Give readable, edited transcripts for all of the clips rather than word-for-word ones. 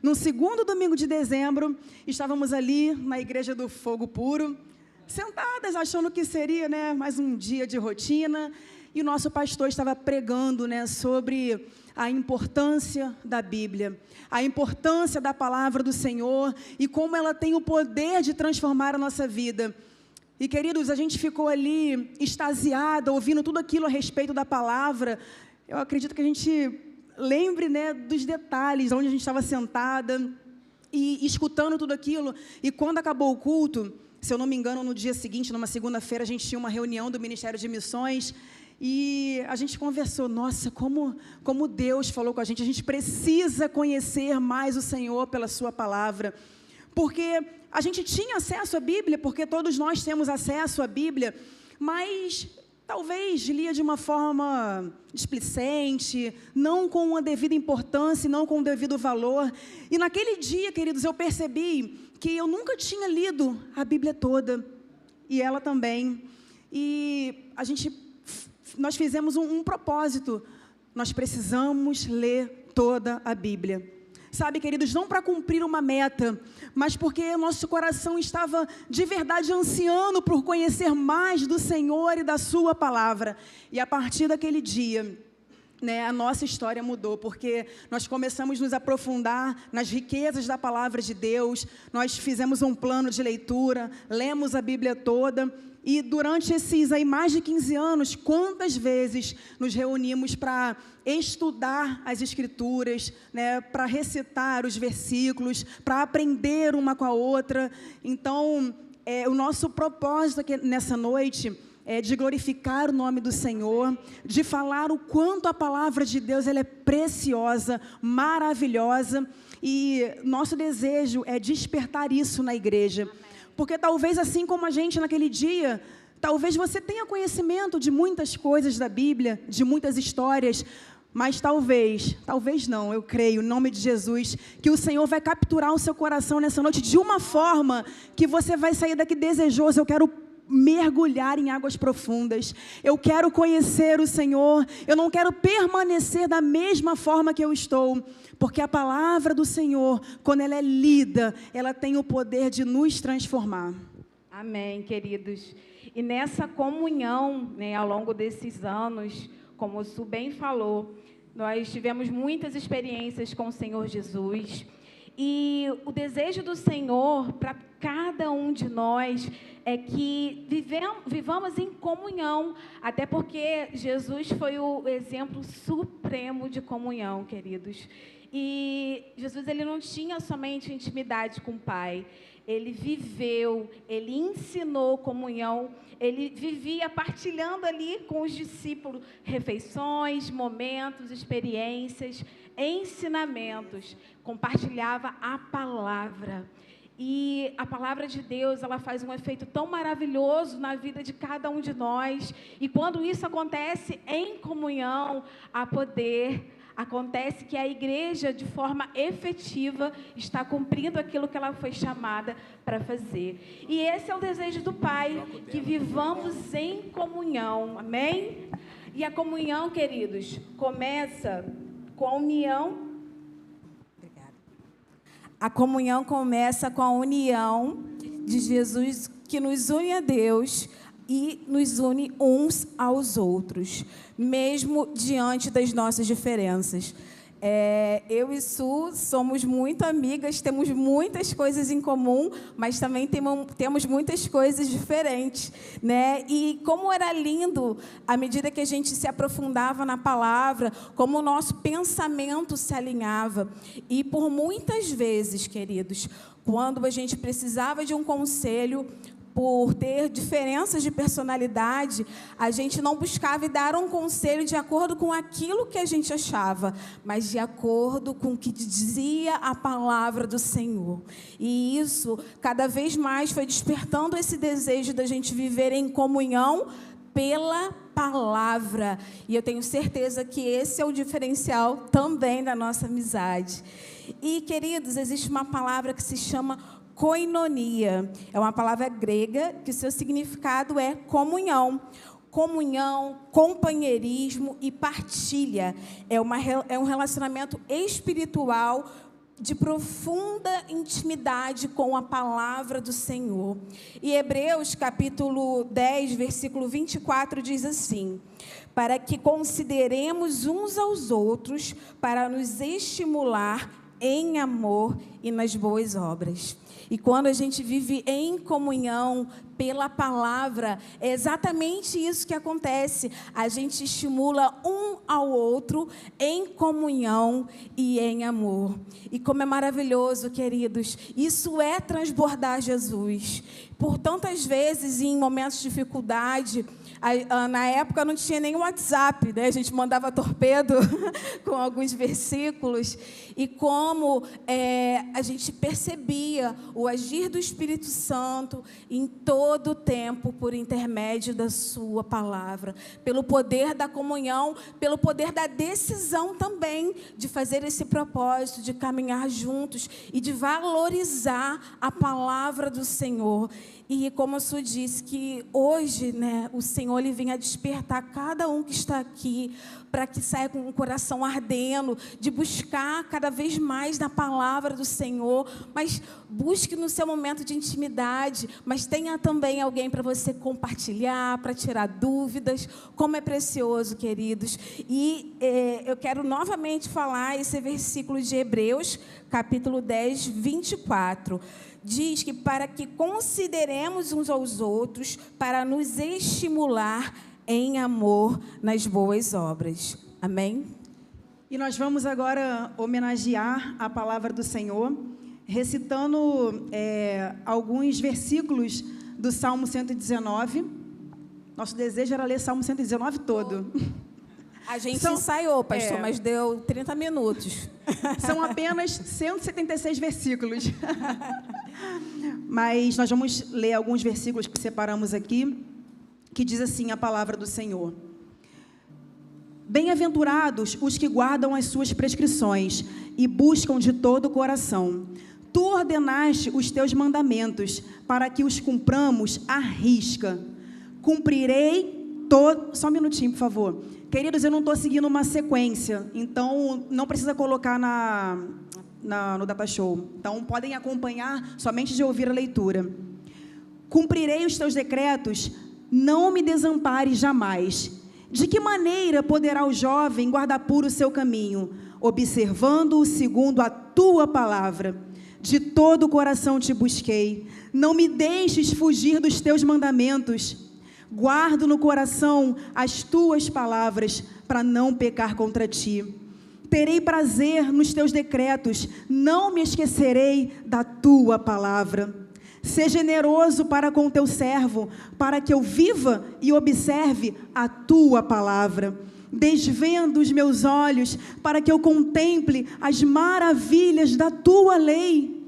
No segundo domingo de dezembro, estávamos ali na Igreja do Fogo Puro, sentadas, achando que seria, mais um dia de rotina, e o nosso pastor estava pregando, sobre a importância da Bíblia, a importância da palavra do Senhor e como ela tem o poder de transformar a nossa vida. E, queridos, a gente ficou ali extasiada, ouvindo tudo aquilo a respeito da palavra. Eu acredito que a gente lembre, dos detalhes, onde a gente estava sentada e escutando tudo aquilo. E quando acabou o culto, se eu não me engano, no dia seguinte, numa segunda-feira, a gente tinha uma reunião do Ministério de Missões e a gente conversou. Nossa, como Deus falou com a gente precisa conhecer mais o Senhor pela sua palavra. Porque a gente tinha acesso à Bíblia, porque todos nós temos acesso à Bíblia, mas talvez lia de uma forma displicente, não com a devida importância, não com o devido valor. E naquele dia, queridos, eu percebi que eu nunca tinha lido a Bíblia toda, e ela também. E nós fizemos um propósito: nós precisamos ler toda a Bíblia. Sabe, queridos, não para cumprir uma meta, mas porque o nosso coração estava de verdade ansiando por conhecer mais do Senhor e da sua palavra. E a partir daquele dia, a nossa história mudou, porque nós começamos a nos aprofundar nas riquezas da palavra de Deus, nós fizemos um plano de leitura, lemos a Bíblia toda. E durante esses mais de 15 anos, quantas vezes nos reunimos para estudar as Escrituras, para recitar os versículos, para aprender uma com a outra. Então, o nosso propósito aqui nessa noite é de glorificar o nome do Senhor, de falar o quanto a palavra de Deus ela é preciosa, maravilhosa, e nosso desejo é despertar isso na igreja. Porque talvez, assim como a gente naquele dia, talvez você tenha conhecimento de muitas coisas da Bíblia, de muitas histórias, mas talvez não, eu creio, em nome de Jesus, que o Senhor vai capturar o seu coração nessa noite de uma forma que você vai sair daqui desejoso. Eu quero mergulhar em águas profundas, eu quero conhecer o Senhor, eu não quero permanecer da mesma forma que eu estou, porque a palavra do Senhor, quando ela é lida, ela tem o poder de nos transformar. Amém, queridos. E nessa comunhão, ao longo desses anos, como o Su bem falou, nós tivemos muitas experiências com o Senhor Jesus. E o desejo do Senhor para cada um de nós é que vivamos em comunhão, até porque Jesus foi o exemplo supremo de comunhão, queridos. E Jesus, ele não tinha somente intimidade com o Pai, ele viveu, ele ensinou comunhão, ele vivia partilhando ali com os discípulos refeições, momentos, experiências, ensinamentos, compartilhava a palavra. E a palavra de Deus, ela faz um efeito tão maravilhoso na vida de cada um de nós. E quando isso acontece em comunhão, há poder. Acontece que a igreja, de forma efetiva, está cumprindo aquilo que ela foi chamada para fazer. E esse é o desejo do Pai, que vivamos em comunhão. Amém? E a comunhão, queridos, começa com a união. Obrigada. A comunhão começa com a união de Jesus, que nos une a Deus e nos une uns aos outros, mesmo diante das nossas diferenças. Eu e Su somos muito amigas, temos muitas coisas em comum, mas também temos muitas coisas diferentes, E como era lindo, à medida que a gente se aprofundava na palavra, como o nosso pensamento se alinhava. E por muitas vezes, queridos, quando a gente precisava de um conselho, por ter diferenças de personalidade, a gente não buscava dar um conselho de acordo com aquilo que a gente achava, mas de acordo com o que dizia a palavra do Senhor. E isso, cada vez mais, foi despertando esse desejo da gente viver em comunhão pela palavra. E eu tenho certeza que esse é o diferencial também da nossa amizade. E, queridos, existe uma palavra que se chama koinonia. É uma palavra grega que seu significado é comunhão. Comunhão, companheirismo e partilha. É um relacionamento espiritual de profunda intimidade com a palavra do Senhor. E Hebreus, capítulo 10, versículo 24, diz assim: para que consideremos uns aos outros, para nos estimular em amor e nas boas obras. E quando a gente vive em comunhão pela palavra, é exatamente isso que acontece. A gente estimula um ao outro em comunhão e em amor. E como é maravilhoso, queridos, isso é transbordar Jesus. Por tantas vezes, em momentos de dificuldade, na época não tinha nem WhatsApp, né? A gente mandava torpedo com alguns versículos. E como a gente percebia o agir do Espírito Santo em todo o tempo, por intermédio da sua palavra, pelo poder da comunhão, pelo poder da decisão também de fazer esse propósito, de caminhar juntos e de valorizar a palavra do Senhor. E como a Su disse, que hoje, né, o Senhor ele vem a despertar cada um que está aqui, para que saia com o coração ardendo, de buscar cada vez mais na palavra do Senhor, mas busque no seu momento de intimidade, mas tenha também alguém para você compartilhar, para tirar dúvidas, como é precioso, queridos. E eu quero novamente falar esse versículo de Hebreus, capítulo 10, 24. Diz que para que consideremos uns aos outros, para nos estimular em amor nas boas obras. Amém? E nós vamos agora homenagear a palavra do Senhor, recitando alguns versículos do Salmo 119. Nosso desejo era ler Salmo 119 todo. A gente ensaiou, pastor, mas deu 30 minutos. São apenas 176 versículos. Mas nós vamos ler alguns versículos que separamos aqui, que diz assim a palavra do Senhor: bem-aventurados os que guardam as suas prescrições e buscam de todo o coração. Tu ordenaste os teus mandamentos para que os cumpramos à risca. Cumprirei todo... Só um minutinho, por favor. Queridos, eu não estou seguindo uma sequência, então não precisa colocar no Data Show. Então, podem acompanhar somente de ouvir a leitura. Cumprirei os teus decretos, não me desampares jamais. De que maneira poderá o jovem guardar puro o seu caminho? Observando-o segundo a tua palavra. De todo o coração te busquei. Não me deixes fugir dos teus mandamentos. Guardo no coração as tuas palavras, para não pecar contra ti. Terei prazer nos teus decretos, não me esquecerei da tua palavra. Seja generoso para com o teu servo, para que eu viva e observe a tua palavra. Desvenda os meus olhos, para que eu contemple as maravilhas da tua lei.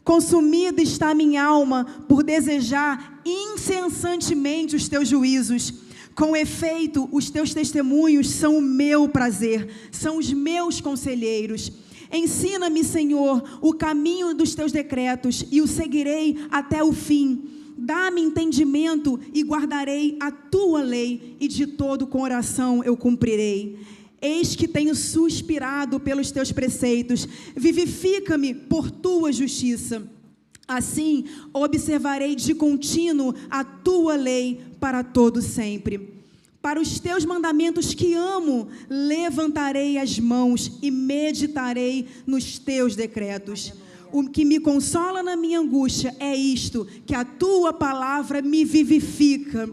Consumida está a minha alma por desejar incessantemente os teus juízos. Com efeito, os teus testemunhos são o meu prazer, são os meus conselheiros. Ensina-me, Senhor, o caminho dos teus decretos e o seguirei até o fim. Dá-me entendimento e guardarei a tua lei, e de todo o coração eu cumprirei. Eis que tenho suspirado pelos teus preceitos, vivifica-me por tua justiça. Assim, observarei de contínuo a tua lei para todo sempre. Para os teus mandamentos que amo, levantarei as mãos e meditarei nos teus decretos. O que me consola na minha angústia é isto, que a tua palavra me vivifica.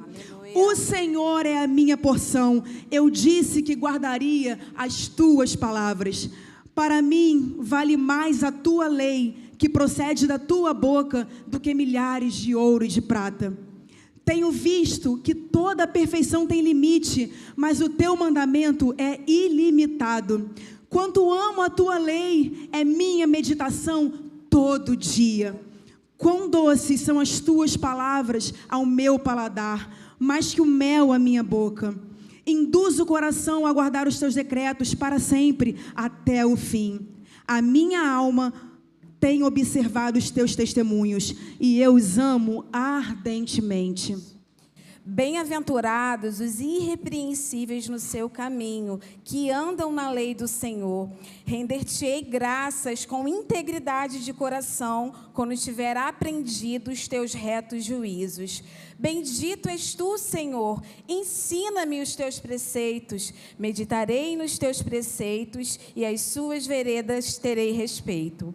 O Senhor é a minha porção. Eu disse que guardaria as tuas palavras. Para mim, vale mais a tua lei, que procede da tua boca, do que milhares de ouro e de prata. Tenho visto que toda a perfeição tem limite, mas o teu mandamento é ilimitado. Quanto amo a tua lei, é minha meditação todo dia. Quão doces são as tuas palavras ao meu paladar, mais que o mel à minha boca. Induz o coração a guardar os teus decretos para sempre, até o fim. A minha alma tem observado os teus testemunhos, e eu os amo ardentemente. Bem-aventurados os irrepreensíveis no seu caminho, que andam na lei do Senhor. Render-te-ei graças com integridade de coração, quando tiver aprendido os teus retos juízos. Bendito és tu, Senhor, ensina-me os teus preceitos. Meditarei nos teus preceitos, e às suas veredas terei respeito.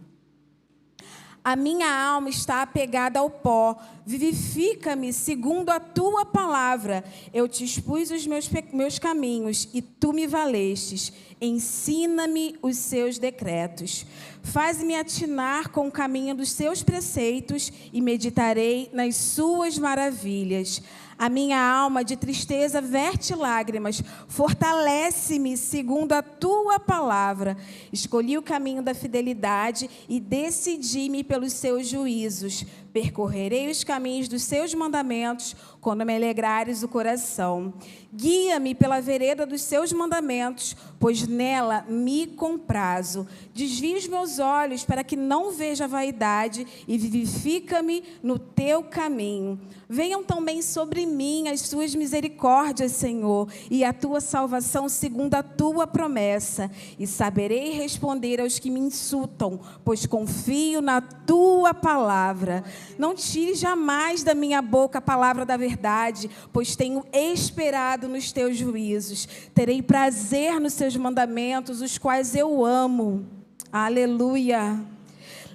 A minha alma está apegada ao pó, vivifica-me segundo a tua palavra. Eu te expus os meus caminhos e tu me valestes. Ensina-me os seus decretos. Faz-me atinar com o caminho dos seus preceitos e meditarei nas suas maravilhas. A minha alma de tristeza verte lágrimas, fortalece-me segundo a tua palavra. Escolhi o caminho da fidelidade e decidi-me pelos seus juízos. Percorrerei os caminhos dos seus mandamentos, quando me alegrares o coração. Guia-me pela vereda dos seus mandamentos, pois nela me comprazo. Desvia os meus olhos para que não veja vaidade e vivifica-me no teu caminho. Venham também sobre mim as suas misericórdias, Senhor, e a tua salvação segundo a tua promessa. E saberei responder aos que me insultam, pois confio na tua palavra. Não tire jamais da minha boca a palavra da verdade, pois tenho esperado nos teus juízos. Terei prazer nos seus mandamentos, os quais eu amo. Aleluia.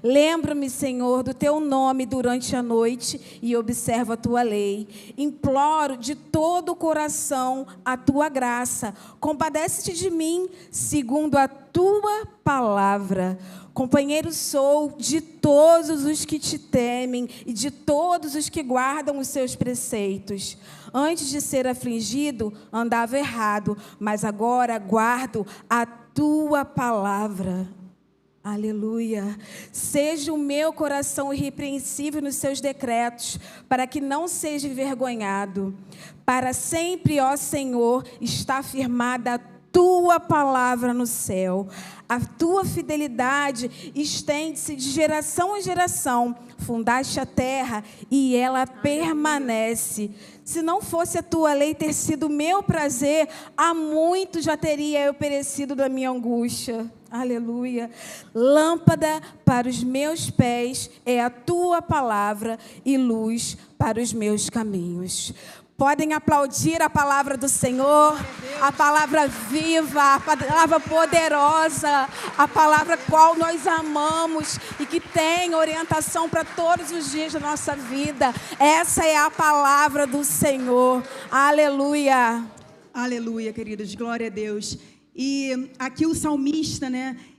Lembra-me, Senhor, do teu nome durante a noite e observo a tua lei. Imploro de todo o coração a tua graça. Compadece-te de mim, segundo a tua palavra. Companheiro sou de todos os que te temem e de todos os que guardam os seus preceitos. Antes de ser afligido, andava errado, mas agora guardo a tua palavra. Aleluia. Seja o meu coração irrepreensível nos seus decretos, para que não seja envergonhado. Para sempre, ó Senhor, está firmada a tua palavra no céu. A tua fidelidade estende-se de geração em geração. Fundaste a terra e ela permanece. Se não fosse a tua lei ter sido meu prazer, há muito já teria eu perecido da minha angústia. Aleluia. Lâmpada para os meus pés é a tua palavra e luz para os meus caminhos. Podem aplaudir a palavra do Senhor, a palavra viva, a palavra poderosa, a palavra qual nós amamos e que tem orientação para todos os dias da nossa vida. Essa é a palavra do Senhor. Aleluia. Aleluia, queridos. Glória a Deus. E aqui o salmista,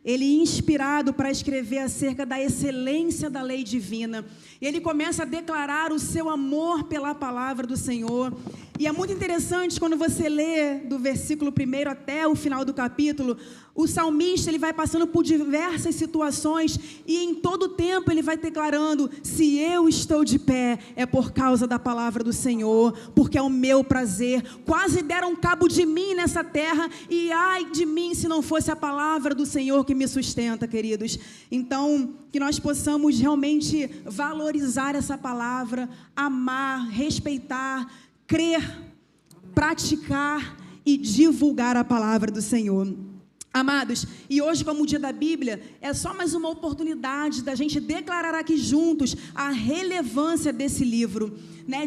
ele inspirado para escrever acerca da excelência da lei divina. Ele começa a declarar o seu amor pela palavra do Senhor. E é muito interessante quando você lê do versículo 1 até o final do capítulo, o salmista ele vai passando por diversas situações e em todo o tempo ele vai declarando: se eu estou de pé é por causa da palavra do Senhor, porque é o meu prazer. Quase deram cabo de mim nessa terra e ai de mim se não fosse a palavra do Senhor que me sustenta, queridos. Então, que nós possamos realmente valorizar essa palavra, amar, respeitar, crer, praticar e divulgar a palavra do Senhor. Amados, e hoje, como o dia da Bíblia, é só mais uma oportunidade da gente declarar aqui juntos a relevância desse livro,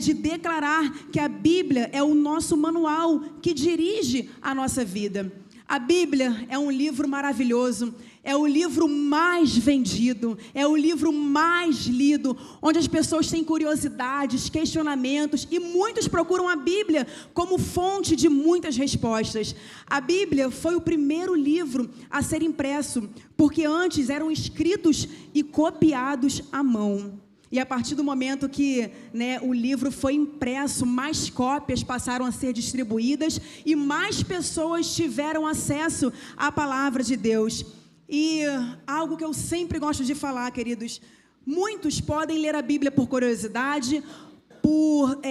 de declarar que a Bíblia é o nosso manual que dirige a nossa vida. A Bíblia é um livro maravilhoso, é o livro mais vendido, é o livro mais lido, onde as pessoas têm curiosidades, questionamentos e muitos procuram a Bíblia como fonte de muitas respostas. A Bíblia foi o primeiro livro a ser impresso, porque antes eram escritos e copiados à mão. E a partir do momento que o livro foi impresso, mais cópias passaram a ser distribuídas e mais pessoas tiveram acesso à palavra de Deus. E algo que eu sempre gosto de falar, queridos, muitos podem ler a Bíblia por curiosidade, por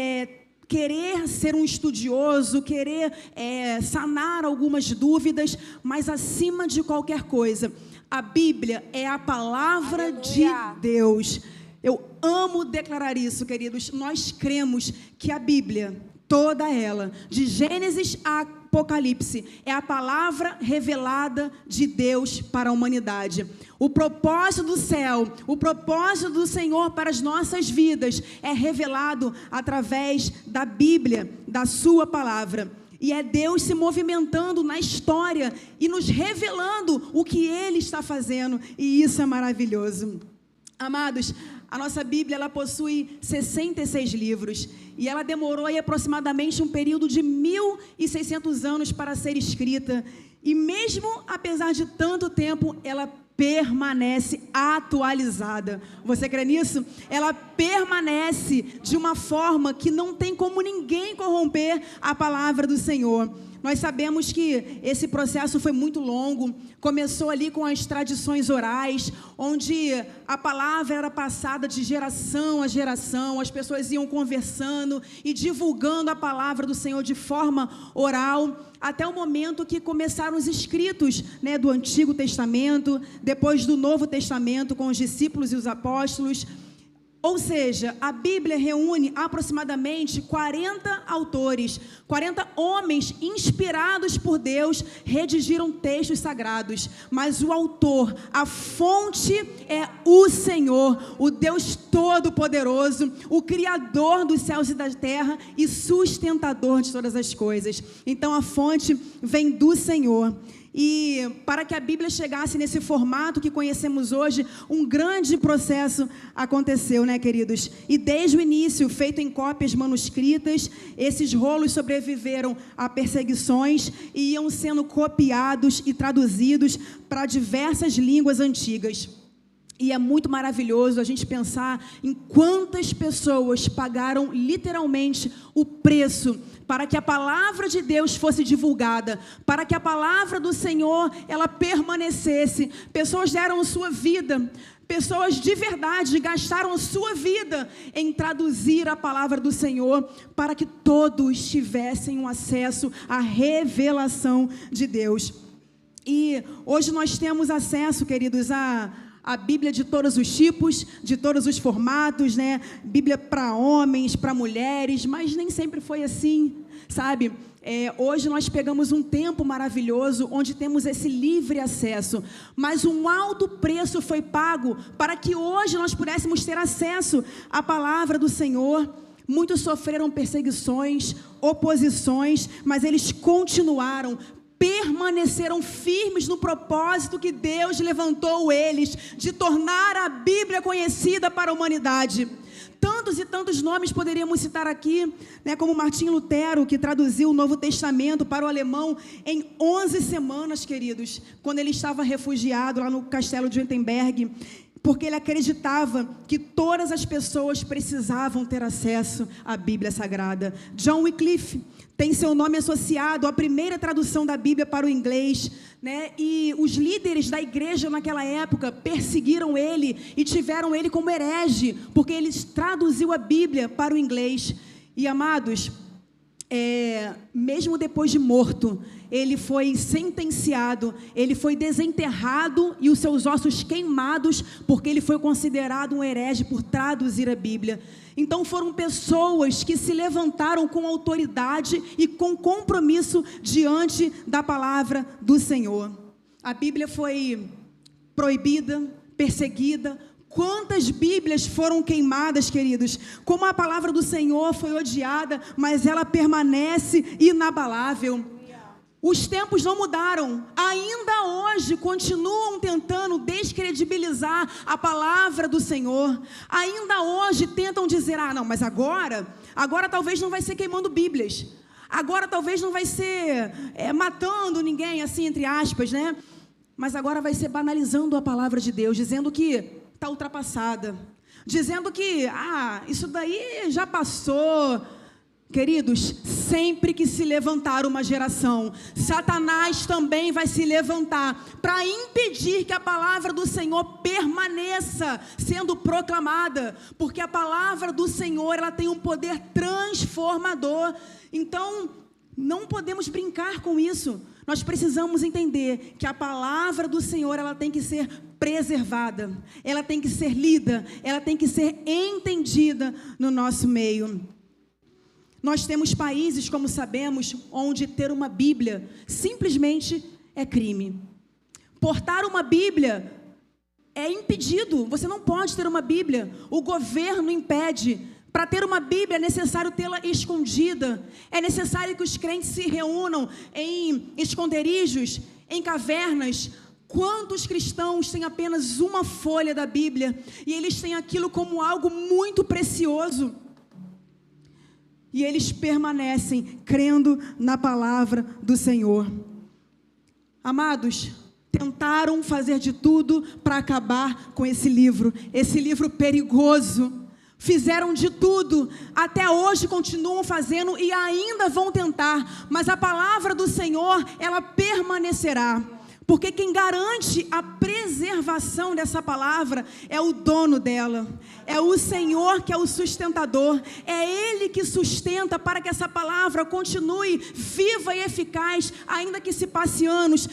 querer ser um estudioso, querer sanar algumas dúvidas, mas acima de qualquer coisa, a Bíblia é a palavra Aleluia. De Deus. Eu amo declarar isso, queridos. Nós cremos que a Bíblia, toda ela, de Gênesis a Apocalipse, é a palavra revelada de Deus para a humanidade. O propósito do céu, o propósito do Senhor para as nossas vidas é revelado através da Bíblia, da sua palavra. E é Deus se movimentando na história e nos revelando o que Ele está fazendo. E isso é maravilhoso. Amados, a nossa Bíblia, ela possui 66 livros. E ela demorou aí aproximadamente um período de 1.600 anos para ser escrita. E mesmo apesar de tanto tempo, ela permanece atualizada. Você crê nisso? Ela permanece de uma forma que não tem como ninguém corromper a palavra do Senhor. Nós sabemos que esse processo foi muito longo, começou ali com as tradições orais, onde a palavra era passada de geração a geração, as pessoas iam conversando e divulgando a palavra do Senhor de forma oral, até o momento que começaram os escritos, né, do Antigo Testamento, depois do Novo Testamento, com os discípulos e os apóstolos. Ou seja, a Bíblia reúne aproximadamente 40 autores, 40 homens inspirados por Deus, redigiram textos sagrados. Mas o autor, a fonte é o Senhor, o Deus Todo-Poderoso, o Criador dos céus e da terra e sustentador de todas as coisas. Então a fonte vem do Senhor. E para que a Bíblia chegasse nesse formato que conhecemos hoje, um grande processo aconteceu, né, queridos? E desde o início, feito em cópias manuscritas, esses rolos sobreviveram a perseguições e iam sendo copiados e traduzidos para diversas línguas antigas. E é muito maravilhoso a gente pensar em quantas pessoas pagaram literalmente o preço para que a palavra de Deus fosse divulgada, para que a palavra do Senhor, ela permanecesse. Pessoas deram sua vida, pessoas de verdade gastaram sua vida em traduzir a palavra do Senhor, para que todos tivessem um acesso à revelação de Deus. E hoje nós temos acesso, queridos, a Bíblia de todos os tipos, de todos os formatos, né? Bíblia para homens, para mulheres, mas nem sempre foi assim, sabe? Hoje nós pegamos um tempo maravilhoso, onde temos esse livre acesso, mas um alto preço foi pago para que hoje nós pudéssemos ter acesso à palavra do Senhor. Muitos sofreram perseguições, oposições, mas eles continuaram, permaneceram firmes no propósito que Deus levantou eles, de tornar a Bíblia conhecida para a humanidade. Tantos e tantos nomes poderíamos citar aqui, né, como Martinho Lutero, que traduziu o Novo Testamento para o alemão em 11 semanas, queridos, quando ele estava refugiado lá no castelo de Wittenberg, porque ele acreditava que todas as pessoas precisavam ter acesso à Bíblia Sagrada. John Wycliffe tem seu nome associado à primeira tradução da Bíblia para o inglês, né? E os líderes da igreja naquela época perseguiram ele e tiveram ele como herege, porque ele traduziu a Bíblia para o inglês. E, amados, mesmo depois de morto, ele foi sentenciado, ele foi desenterrado e os seus ossos queimados, porque ele foi considerado um herege por traduzir a Bíblia. Então foram pessoas que se levantaram com autoridade e com compromisso diante da palavra do Senhor. A Bíblia foi proibida, perseguida. Quantas Bíblias foram queimadas, queridos? Como a palavra do Senhor foi odiada, mas ela permanece inabalável. Os tempos não mudaram, ainda hoje continuam tentando descredibilizar a palavra do Senhor, ainda hoje tentam dizer, não, mas agora talvez não vai ser queimando Bíblias, agora talvez não vai ser matando ninguém, assim, entre aspas, né? Mas agora vai ser banalizando a palavra de Deus, dizendo que está ultrapassada, dizendo que, isso daí já passou. Queridos, sempre que se levantar uma geração, Satanás também vai se levantar para impedir que a palavra do Senhor permaneça sendo proclamada, porque a palavra do Senhor, ela tem um poder transformador. Então, não podemos brincar com isso. Nós precisamos entender que a palavra do Senhor, ela tem que ser preservada, ela tem que ser lida, ela tem que ser entendida no nosso meio. Nós temos países, como sabemos, onde ter uma Bíblia simplesmente é crime. Portar uma Bíblia é impedido, você não pode ter uma Bíblia, o governo impede. Para ter uma Bíblia é necessário tê-la escondida, é necessário que os crentes se reúnam em esconderijos, em cavernas. Quantos cristãos têm apenas uma folha da Bíblia e eles têm aquilo como algo muito precioso? E eles permanecem crendo na palavra do Senhor. Amados, tentaram fazer de tudo para acabar com esse livro perigoso. Fizeram de tudo, até hoje continuam fazendo e ainda vão tentar, mas a palavra do Senhor, ela permanecerá. Porque quem garante a preservação dessa palavra é o dono dela, é o Senhor que é o sustentador, é Ele que sustenta para que essa palavra continue viva e eficaz, ainda que se passe anos,